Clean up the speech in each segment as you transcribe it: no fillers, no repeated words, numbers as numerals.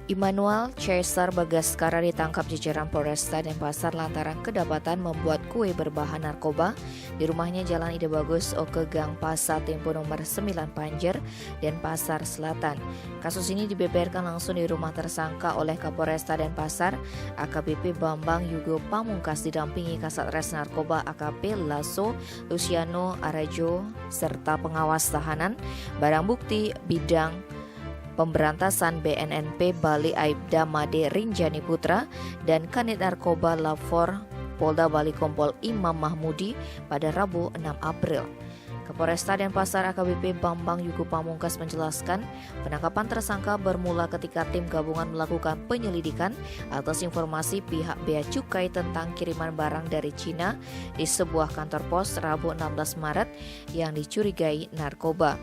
Immanuel Caesar Bagaskara ditangkap jajaran Polresta Denpasar lantaran kedapatan membuat kue berbahan narkoba di rumahnya Jalan Ide Bagus Oke Gang Pasar Tempo nomor 9 Panjer, Denpasar Selatan. Kasus ini dibeberkan langsung di rumah tersangka oleh Kapolresta Denpasar, AKBP Bambang Yugo Pamungkas didampingi Kasatres Narkoba AKP Lasso Luciano Arajo serta pengawas tahanan, barang bukti bidang Pemberantasan BNNP Bali Aibda Made Rinjani Putra dan Kanit Narkoba Lapor Polda Bali Kompol Imam Mahmudi pada Rabu 6 April. Kapolresta Denpasar AKBP Bambang Yugo Pamungkas menjelaskan penangkapan tersangka bermula ketika tim gabungan melakukan penyelidikan atas informasi pihak Bea Cukai tentang kiriman barang dari Cina di sebuah kantor pos Rabu 16 Maret yang dicurigai narkoba.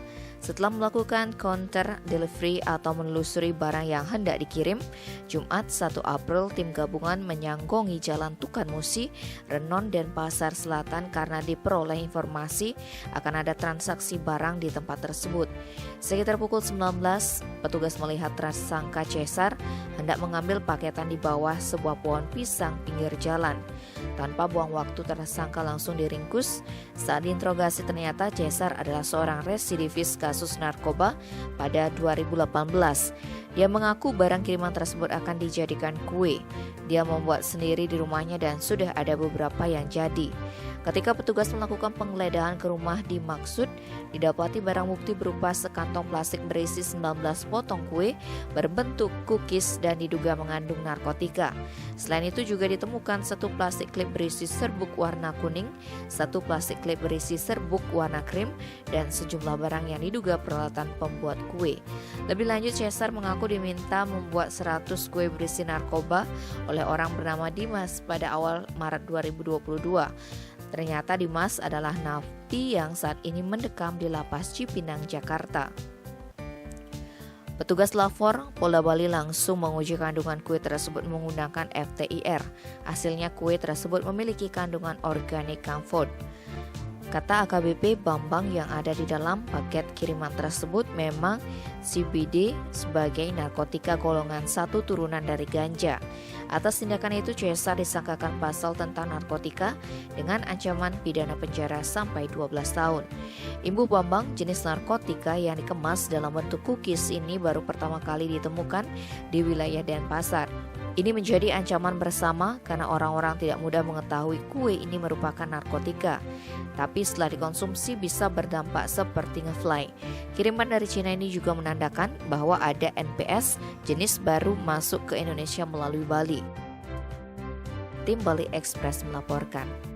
Setelah melakukan counter delivery atau menelusuri barang yang hendak dikirim, Jumat 1 April tim gabungan menyanggongi Jalan Tukan Musi, Renon, Denpasar Selatan karena diperoleh informasi akan ada transaksi barang di tempat tersebut. Sekitar pukul 19, petugas melihat tersangka Caesar hendak mengambil paketan di bawah sebuah pohon pisang pinggir jalan. Tanpa buang waktu, tersangka langsung diringkus. Saat diinterogasi ternyata Caesar adalah seorang residivis kasus narkoba pada 2018. Dia mengaku barang kiriman tersebut akan dijadikan kue. Dia membuat sendiri di rumahnya dan sudah ada beberapa yang jadi. Ketika petugas melakukan penggeledahan ke rumah dimaksud, didapati barang bukti berupa sekantong plastik berisi 19 potong kue berbentuk cookies dan diduga mengandung narkotika. Selain itu juga ditemukan satu plastik klip berisi serbuk warna kuning, satu plastik klip berisi serbuk warna krim, dan sejumlah barang yang diduga peralatan pembuat kue. Lebih lanjut, Caesar mengaku diminta membuat 100 kue berisi narkoba oleh orang bernama Dimas pada awal Maret 2022. Ternyata Dimas adalah napi yang saat ini mendekam di Lapas Cipinang, Jakarta. Petugas Lapor Polda Bali langsung menguji kandungan kue tersebut menggunakan FTIR. Hasilnya kue tersebut memiliki kandungan organik comfort. Kata AKBP Bambang, yang ada di dalam paket kiriman tersebut memang CBD sebagai narkotika golongan 1 turunan dari ganja. Atas tindakan itu, Caesar disangkakan pasal tentang narkotika dengan ancaman pidana penjara sampai 12 tahun. Imbu Bambang, jenis narkotika yang dikemas dalam bentuk cookies ini baru pertama kali ditemukan di wilayah Denpasar. Ini menjadi ancaman bersama karena orang-orang tidak mudah mengetahui kue ini merupakan narkotika. Tapi setelah dikonsumsi bisa berdampak seperti ngefly. Kiriman dari Cina ini juga menandakan bahwa ada NPS jenis baru masuk ke Indonesia melalui Bali. Tim Bali Express melaporkan.